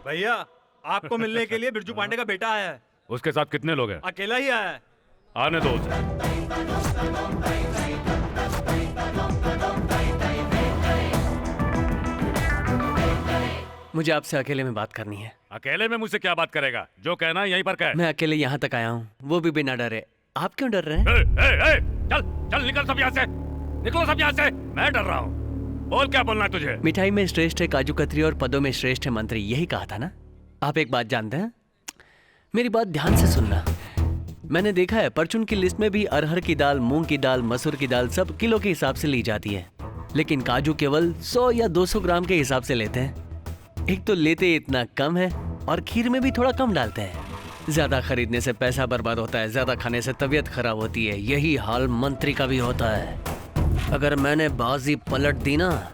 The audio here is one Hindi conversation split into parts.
भैया आपको मिलने के लिए बिरजू पांडे का बेटा आया है। उसके साथ कितने लोग हैं? अकेला ही आया है। आने दो उसे। मुझे आपसे अकेले में बात करनी है। अकेले में मुझसे क्या बात करेगा? जो कहना है यहीं पर कह। मैं अकेले यहाँ तक आया हूँ, वो भी बिना डरे। आप क्यों डर रहे हैं? चल चल निकल सब यहाँ से, निकलो सब यहाँ से। मैं डर रहा हूँ। बोल क्या बोलना है तुझे? मिठाई में श्रेष्ठ है काजू कतरी और पदों में श्रेष्ठ है मंत्री, यही कहा था ना? आप एक बात जानते हैं, मेरी बात ध्यान से सुनना। मैंने देखा है परचून की लिस्ट में भी अरहर की दाल, मूंग की दाल, मसूर की दाल सब किलो के हिसाब से ली जाती है, लेकिन काजू केवल 100 या 200 ग्राम के हिसाब से लेते हैं। एक तो लेते इतना कम है और खीर में भी थोड़ा कम डालते हैं। ज्यादा खरीदने से पैसा बर्बाद होता है, ज्यादा खाने से तबीयत खराब होती है। यही हाल मंत्री का भी होता है। अगर मैंने बाजी पलट दी ना,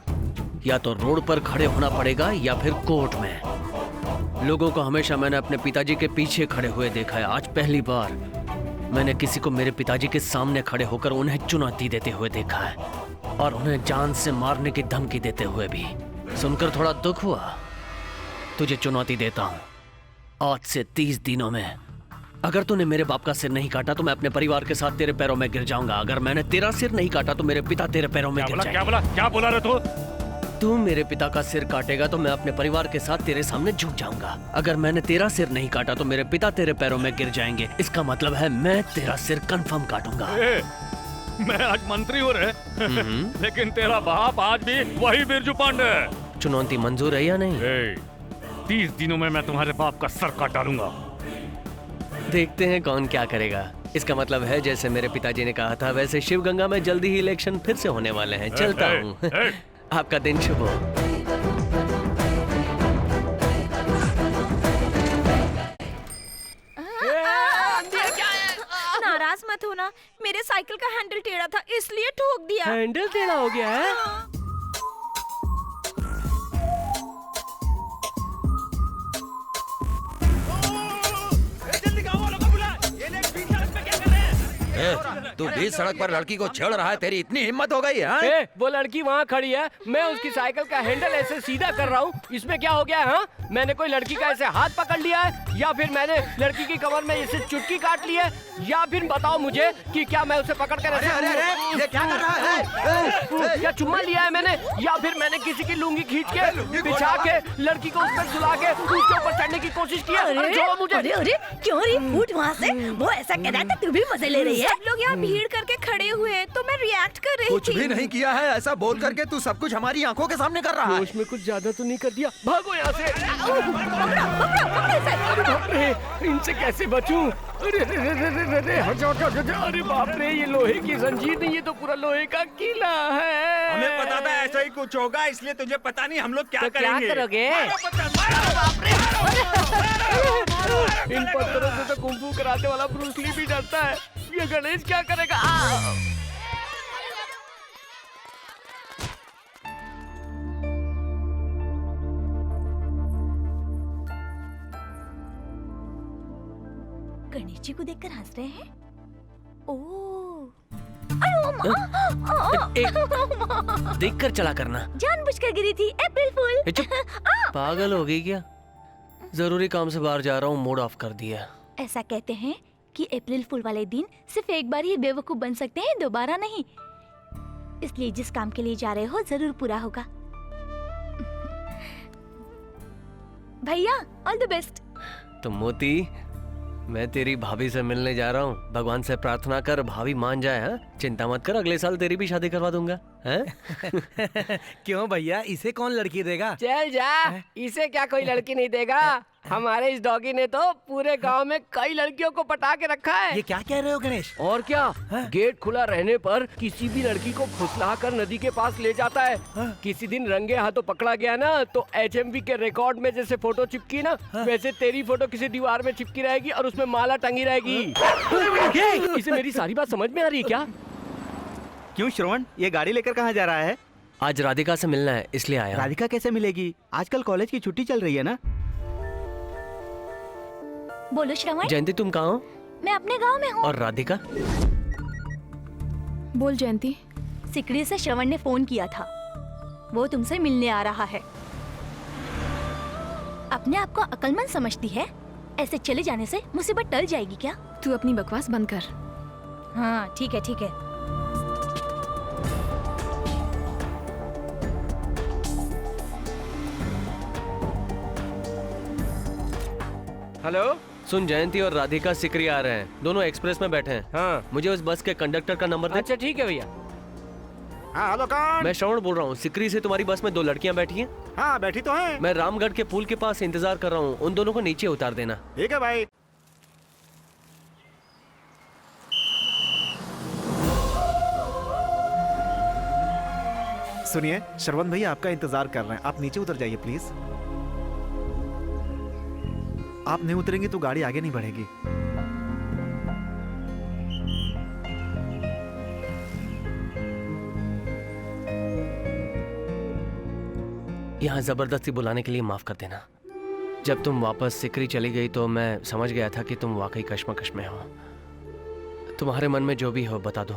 या तो रोड पर खड़े होना पड़ेगा या फिर कोर्ट में। लोगों को हमेशा मैंने अपने पिताजी के पीछे खड़े हुए देखा है। आज पहली बार मैंने किसी को मेरे पिताजी के सामने खड़े होकर उन्हें चुनौती देते हुए देखा है, और उन्हें जान से मारने की धमकी देते हुए भी। सुनकर थोड़ा दुख हुआ। तुझे चुनौती देता हूँ, आज से 30 दिनों में अगर तूने मेरे बाप का सिर नहीं काटा तो मैं अपने परिवार के साथ तेरे पैरों में गिर जाऊंगा। अगर मैंने तेरा सिर नहीं काटा तो मेरे पिता तेरे पैरों में गिर जाएंगे। क्या बोला रे तू? तू मेरे पिता का सिर काटेगा तो मैं अपने परिवार के साथ तेरे सामने झुक जाऊंगा। अगर मैंने तेरा सिर नहीं काटा तो मेरे पिता तेरे पैरों में गिर जाएंगे। इसका मतलब है मैं तेरा सिर कंफर्म काटूंगा। मैं आज मंत्री हूँ रे, लेकिन तेरा बाप आज भी वही बिरजू पांडे है। चुनौती मंजूर है या नहीं? 30 दिनों में मैं तुम्हारे बाप का सर काट डालूंगा। देखते हैं कौन क्या करेगा। इसका मतलब है जैसे मेरे पिताजी ने कहा था वैसे शिवगंगा में जल्दी ही इलेक्शन फिर से होने वाले हैं। चलता हूँ। आपका दिन शुभ हो। नाराज मत होना, मेरे साइकिल का हैंडल टेढ़ा था इसलिए ठोक दिया। हैंडल टेढ़ा हो गया है? तू बीच सड़क पर लड़की को छेड़ रहा है, तेरी इतनी हिम्मत हो गई है? वो लड़की वहाँ खड़ी है, मैं उसकी साइकिल का हैंडल ऐसे सीधा कर रहा हूँ, इसमें क्या हो गया है? हाँ? मैंने कोई लड़की का ऐसे हाथ पकड़ लिया है, या फिर मैंने लड़की की कमर में ऐसे चुटकी काट ली है, या फिर बताओ मुझे कि क्या मैं उसे पकड़ कर ऐसे ये क्या कर रहा है? क्या चुम्मा लिया है मैंने, या फिर मैंने किसी की लुंगी खींच के बिछा के लड़की को उस पर सुला के उसके ऊपर चढ़ने की कोशिश की है? जो मुझे अरे क्यों रही फूट वहाँ से? वो ऐसा कह रहा था, तू भी मजे ले रही है। सब लोग यहाँ भीड़ करके खड़े हुए हैं तो मैं रिएक्ट कर रही थी। कुछ भी नहीं किया है, ऐसा बोल करके तू सब कुछ हमारी आंखों के सामने कर रहा है। उसमें कुछ ज्यादा तो नहीं कर दिया? भागो यहाँ से। इनसे कैसे बचूं? अरे बाप रे, ये लोहे की जंजीर नहीं, ये तो पूरा लोहे का किला है। हमें पता था ऐसा ही कुछ होगा, इसलिए तुझे पता नहीं हम लोग क्या करेंगे। क्या करोगे? इन पत्थरों से तो कुंफू कराटे वाला ब्रूस ली भी डरता है, ये गणेश क्या करेगा? गणेश जी को देखकर हंस रहे हैं। ओह, देखकर चला करना। जानबूझकर गिरी थी, अप्रैल फूल। चुप, पागल हो गई क्या? जरूरी काम से बाहर जा रहा हूँ, मूड ऑफ कर दिया। ऐसा कहते हैं कि अप्रैल फूल वाले दिन सिर्फ एक बार ही बेवकूफ बन सकते हैं, दोबारा नहीं। इसलिए जिस काम के लिए जा रहे हो जरूर पूरा होगा। भैया ऑल द बेस्ट। तो मोती, मैं तेरी भाभी से मिलने जा रहा हूँ। भगवान से प्रार्थना कर भाभी मान जाए। हाँ, चिंता मत कर, अगले साल तेरी भी शादी करवा दूंगा। क्यों भैया, इसे कौन लड़की देगा? चल जा, इसे क्या कोई लड़की नहीं देगा? हमारे इस डॉगी ने तो पूरे गांव में कई लड़कियों को पटा के रखा है। ये क्या कह रहे हो गणेश? और क्या, गेट खुला रहने पर किसी भी लड़की को फुसलाकर नदी के पास ले जाता है। किसी दिन रंगे हाथों पकड़ा गया ना, तो HMV के रिकॉर्ड में जैसे फोटो चिपकी ना, वैसे तेरी फोटो किसी दीवार में चिपकी रहेगी और उसमें माला टंगी रहेगी। इसे मेरी सारी बात समझ में आ रही है क्या? क्यों श्रवण, ये गाड़ी लेकर कहाँ जा रहा है? आज राधिका से मिलना है, इसलिए आया। राधिका कैसे मिलेगी? आजकल कॉलेज की छुट्टी चल रही है ना। बोलो श्रवण। जयंती, तुम कहाँ हो? मैं अपने गांव में हूँ। और राधिका? बोल जयंती। सिकड़ी से श्रवण ने फोन किया था, वो तुमसे मिलने आ रहा है। अपने आप को अक्लमंद समझती है? ऐसे चले जाने से मुसीबत टल जाएगी क्या? तू अपनी बकवास बंद कर। हाँ ठीक है ठीक है। हेलो। सुन, जयंती और राधिका सिकरी आ रहे हैं, दोनों एक्सप्रेस में बैठे हैं। हाँ मुझे उस बस के कंडक्टर का नंबर दे। अच्छा ठीक है भैया। हाँ हेलो कौन? मैं श्रवण बोल रहा हूँ। सिकरी से तुम्हारी बस में 2 लड़कियां बैठी हैं। हाँ बैठी तो है। मैं रामगढ़ के पुल के पास इंतजार कर रहा हूँ, उन दोनों को नीचे उतार देना। ठीक है भाई। सुनिए, श्रवण भैया आपका इंतजार कर रहे हैं, आप नीचे उतर जाइए प्लीज। आप नहीं उतरेंगे तो गाड़ी आगे नहीं बढ़ेगी। यहाँ जबरदस्ती बुलाने के लिए माफ कर देना। जब तुम वापस सिकरी चली गई तो मैं समझ गया था कि तुम वाकई कश्मकश में हो। तुम्हारे मन में जो भी हो बता दो।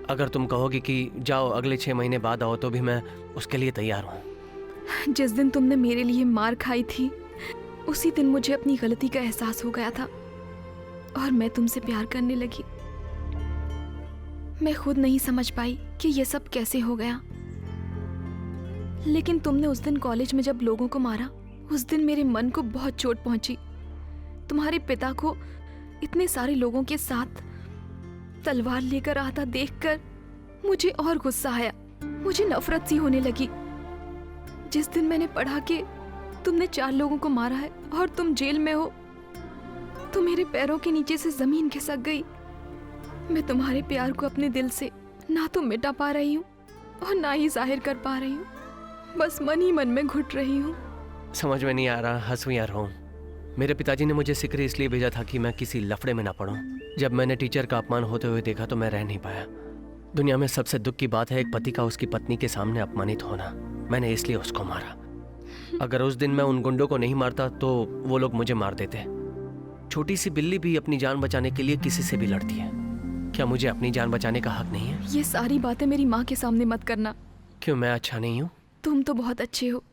अगर तुम कहोगी कि जाओ अगले 6 महीने बाद आओ तो भी मैं उसके लिए तैयार हूँ। जिस दिन तुमने मेरे लिए मार खाई थी उसी दिन मुझे अपनी गलती का एहसास हो गया था और मैं तुमसे प्यार करने लगी। मैं खुद नहीं समझ पाई कि ये सब कैसे हो गया, लेकिन तुमने उस दिन कॉलेज में जब लोगों को मारा, उस दिन मेरे मन को बहुत चोट पहुंची। तुम्हारे पिता को इतने सारे लोगों के साथ तलवार लेकर आता देखकर मुझे और गुस्सा आया, मुझे नफरत सी होने लगी। जिस दिन मैंने पढ़ा कि तुमने 4 लोगों को मारा है और तुम जेल में हो, तो मेरे पैरों के नीचे से जमीन खिसक गई। मैं तुम्हारे प्यार को अपने दिल से ना तो मिटा पा रही हूँ और ना ही जाहिर कर पा रही हूँ, बस मन ही मन में घुट रही हूँ। समझ में नहीं आ रहा हंसूं या रोऊं। मेरे पिताजी ने मुझे सिकरी इसलिए भेजा था कि मैं किसी लफड़े में ना पड़ूं। जब मैंने टीचर का अपमान होते हुए देखा तो मैं रह नहीं पाया। दुनिया में सबसे दुख की बात है एक पति का उसकी पत्नी के सामने अपमानित होना। मैंने इसलिए उसको मारा। अगर उस दिन मैं उन गुंडों को नहीं मारता तो वो लोग मुझे मार देते। छोटी सी बिल्ली भी अपनी जान बचाने के लिए किसी से भी लड़ती है। क्या मुझे अपनी जान बचाने का हक नहीं है? ये सारी बातें मेरी माँ के सामने मत करना। क्यों, मैं अच्छा नहीं हूँ? तुम तो बहुत अच्छे हो,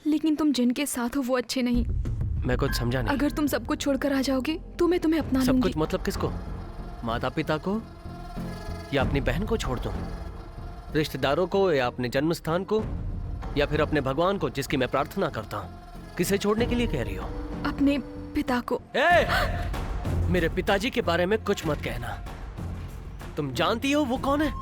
लेकिन तुम जिनके साथ हो वो अच्छे नहीं। मैं कुछ समझा नहीं। अगर तुम सब कुछ छोड़कर आ जाओगे तो मैं तुम्हें अपना सब लूंगी। कुछ मतलब किसको? माता पिता को या अपनी बहन को छोड़ दूं? रिश्तेदारों को या अपने जन्म स्थान को या फिर अपने भगवान को जिसकी मैं प्रार्थना करता हूँ? किसे छोड़ने के लिए कह रही हो? अपने पिता को। मेरे पिताजी के बारे में कुछ मत कहना। तुम जानती हो वो कौन है?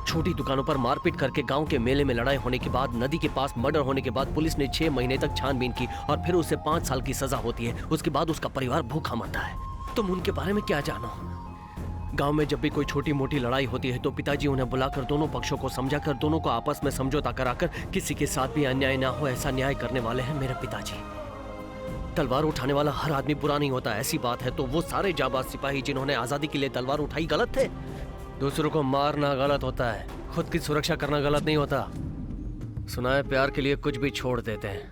छोटी दुकानों पर मारपीट करके गांव के मेले में लड़ाई होने के बाद, नदी के पास मर्डर होने के बाद पुलिस ने 6 महीने तक छानबीन की और फिर उसे 5 साल की सजा होती है। उसके बाद उसका परिवार भूखा मरता है। तुम उनके बारे में क्या जानो? गांव में जब भी कोई छोटी मोटी लड़ाई होती है तो पिताजी उन्हें बुलाकर दोनों पक्षों को समझाकर, दोनों को आपस में समझौता कराकर किसी के साथ भी अन्याय ना हो ऐसा न्याय करने वाले हैं मेरे पिताजी। तलवार उठाने वाला हर आदमी बुरा नहीं होता, ऐसी बात है तो वो सारे जाबाज सिपाही जिन्होंने आजादी के लिए तलवार उठाई गलत थे? दूसरों को मारना गलत होता है, खुद की सुरक्षा करना गलत नहीं होता। सुना है प्यार के लिए कुछ भी छोड़ देते हैं,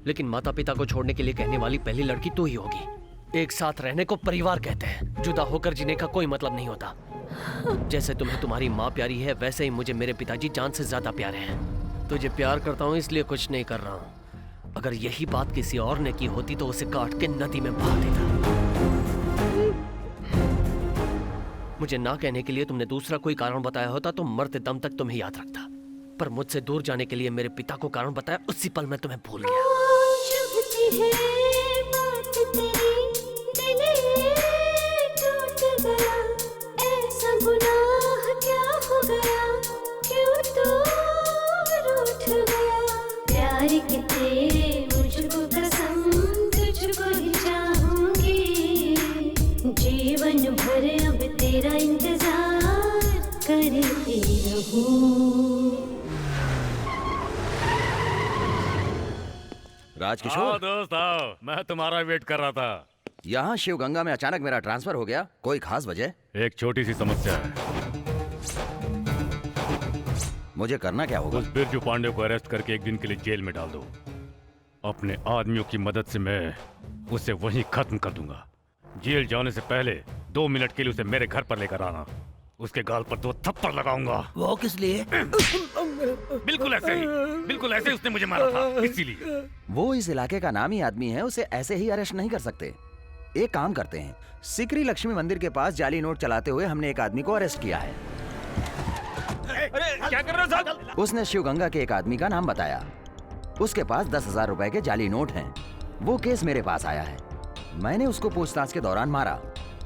लेकिन माता पिता को छोड़ने के लिए कहने वाली पहली लड़की तू ही होगी। एक साथ रहने को परिवार कहते हैं, जुदा होकर जीने का कोई मतलब नहीं होता। जैसे तुम्हें तुम्हारी माँ प्यारी है वैसे ही मुझे मेरे पिताजी जान से ज्यादा प्यारे हैं। तुझे प्यार करता हूँ इसलिए कुछ नहीं कर रहा हूँ। अगर यही बात किसी और ने की होती तो उसे काट के नदी में बहा देता। मुझे ना कहने के लिए तुमने दूसरा कोई कारण बताया होता तो मरते दम तक तुम्हें याद रखता, पर मुझसे दूर जाने के लिए मेरे पिता को कारण बताया, उसी पल मैं तुम्हें भूल गया। प्यार के तेरे मुझको कसम तुझको ही चाहूंगी, जीवन भर अब तेरा इंतजार करती रहूं। राजकिशोर, दोस्त आओ, मैं तुम्हारा वेट कर रहा था। यहाँ शिवगंगा में अचानक मेरा ट्रांसफर हो गया, कोई खास वजह? एक छोटी सी समस्या है। मुझे करना क्या होगा? उस बिरजू पांडे को अरेस्ट करके एक दिन के लिए जेल में डाल दो। अपने आदमियों की मदद से मैं उसे वहीं खत्म कर दूंगा। जेल जाने से पहले 2 मिनट के लिए उसे मेरे घर पर लेकर आना। उसके गाल पर 2 थप्पड़ लगाऊंगा। वो किस लिए? बिल्कुल ऐसे ही उसने मुझे मारा था, इसीलिए। वो इस इलाके का नामी आदमी है, उसे ऐसे ही अरेस्ट नहीं कर सकते। एक काम करते हैं, सिकरी लक्ष्मी मंदिर के पास जाली नोट चलाते हुए हमने एक आदमी को अरेस्ट किया है। अरे क्या कर रहे हो साहब? उसने शिवगंगा के एक आदमी का नाम बताया। उसके पास 10,000 रुपए के जाली नोट हैं। वो केस मेरे पास आया है। मैंने उसको पूछताछ के दौरान मारा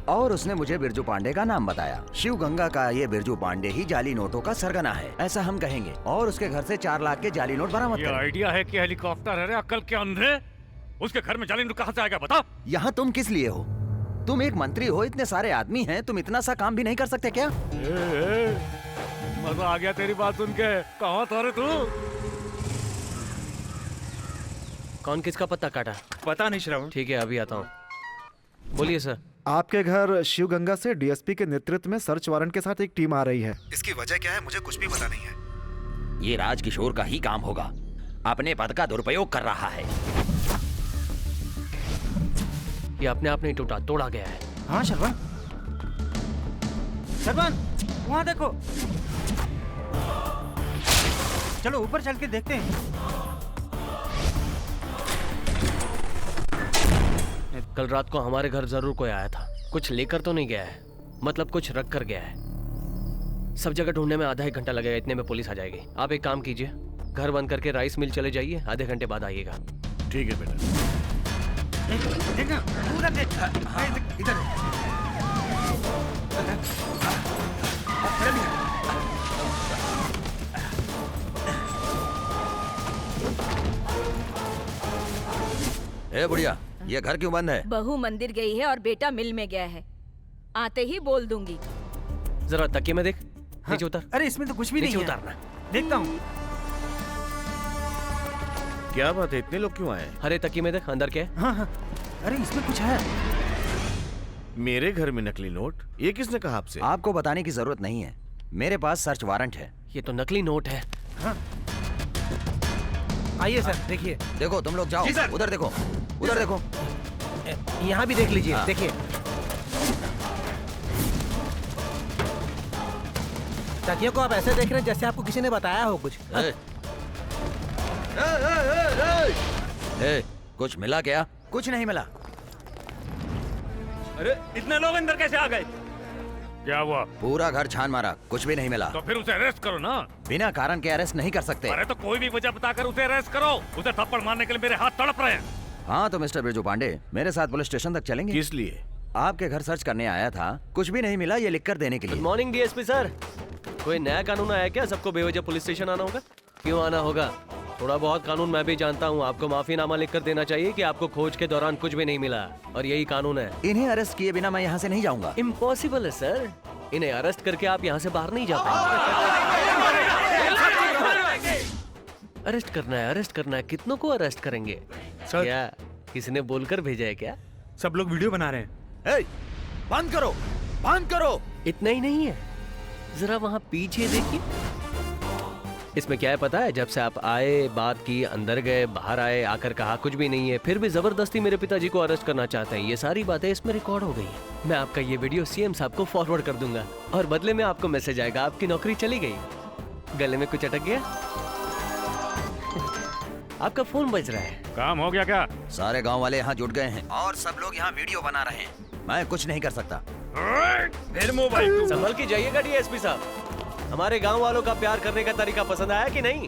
और उसने मुझे बिरजू पांडे का नाम बताया। शिवगंगा का ये बिरजू पांडे ही जाली नोटों का सरगना है, ऐसा हम कहेंगे। और उसके घर से 4 लाख के जाली नोट बरामद ये करें। आइडिया है कि हेलीकॉप्टर है रे अक्ल के अंधे। उसके घर में जाली नोट कहाँ से आएगा बता? यहाँ तुम किस लिए हो? तुम एक मंत्री हो, इतने सारे आदमी हैं, तुम इतना सा काम भी नहीं कर सकते क्या? मजा आ गया तेरी बात सुन के। कहाँ था रे तू? कौन किसका पत्ता काटा? पता नहीं श्रवण। ठीक है, अभी आता हूँ। बोलिए सर। आपके घर शिवगंगा से डीएसपी के नेतृत्व में सर्च वारंट के साथ एक टीम आ रही है। इसकी वजह क्या है मुझे कुछ भी पता नहीं है। ये राजकिशोर का ही काम होगा, अपने पद का दुरुपयोग कर रहा है। ये अपने आप नहीं टूटा, तोड़ा गया है। हाँ शरवण, शरवण वहाँ देखो। चलो ऊपर चल के देखते हैं। कल रात को हमारे घर जरूर कोई आया था। कुछ लेकर तो नहीं गया है, मतलब कुछ रख कर गया है। सब जगह ढूंढने में आधा 1 घंटा लगेगा, इतने में पुलिस आ जाएगी। आप एक काम कीजिए, घर बंद करके राइस मिल चले जाइए, आधे घंटे बाद आइएगा। ठीक है बेटा। देखना उधर देख। इधर ए बुढ़िया, ये घर क्यों बंद है? बहू मंदिर गई है और बेटा मिल में गया है, आते ही बोल दूंगी। जरा तकिए में देख। नीचे उतर। अरे इसमें तो कुछ भी नहीं है। उतारना। देखता हूँ। क्या बात है, इतने लोग क्यों आए? अरे तकिए में देख, अंदर क्या है? हाँ हाँ, अरे इसमें कुछ है। मेरे घर में नकली नोट? ये किसने कहा आपसे? आपको बताने की जरूरत नहीं है, मेरे पास सर्च वारंट है। ये तो नकली नोट है। हाँ। आइए सर, देखिए। देखो तुम लोग जाओ, उधर देखो, उधर देखो। यहाँ भी देख लीजिए। हाँ। देखिए, तकियों को आप ऐसे देख रहे हैं जैसे आपको किसी ने बताया हो कुछ। कुछ मिला क्या? कुछ नहीं मिला। अरे इतने लोग अंदर कैसे आ गए? क्या हुआ? पूरा घर छान मारा, कुछ भी नहीं मिला। तो फिर उसे अरेस्ट करो ना। बिना कारण के अरेस्ट नहीं कर सकते। अरे तो कोई भी वजह बताकर उसे अरेस्ट करो। उसे थप्पड़ मारने के लिए मेरे हाथ तड़प रहे हैं। हाँ तो मिस्टर बिरजू पांडे, मेरे साथ पुलिस स्टेशन तक चलेंगे? किस लिए? आपके घर सर्च करने आया था, कुछ भी नहीं मिला, ये लिख कर देने के गुड लिए। Morning DSP sir. कोई नया कानून आया क्या? सबको बेवजह पुलिस स्टेशन आना होगा? क्यों आना होगा? थोड़ा बहुत कानून मैं भी जानता हूँ। आपको माफीनामा लिखकर देना चाहिए कि आपको खोज के दौरान कुछ भी नहीं मिला, और यही कानून है। इन्हें अरेस्ट किए बिना मैं यहाँ से नहीं जाऊंगा। इम्पॉसिबल है सर, इन्हें अरेस्ट करके आप यहाँ से बाहर नहीं जा पाएंगे। अरेस्ट करना है, कितनों को अरेस्ट करेंगे? सर। क्या किसी ने बोलकर भेजा है क्या? सब लोग वीडियो बना रहे हैं। बंद करो, बंद करो। इतना ही नहीं है, जरा वहाँ पीछे देखिए। इसमें क्या है पता है? जब से आप आए, बात की, अंदर गए, बाहर आए, आकर कहा कुछ भी नहीं है, फिर भी जबरदस्ती मेरे पिताजी को अरेस्ट करना चाहते हैं। ये सारी बातें इसमें रिकॉर्ड हो गई हैं। मैं आपका ये वीडियो सीएम साहब को फॉरवर्ड कर दूंगा और बदले में आपको मैसेज आएगा, आपकी नौकरी चली गई। गले में कुछ अटक गया? आपका फोन बज रहा है। काम हो गया क्या? सारे गांव वाले यहाँ जुट गए हैं और सब लोग यहाँ वीडियो बना रहे हैं। मैं कुछ नहीं कर सकता। फिर मोबाइल संभल के जाइएगा डीएसपी साहब। हमारे गांव वालों का प्यार करने का तरीका पसंद आया कि नहीं?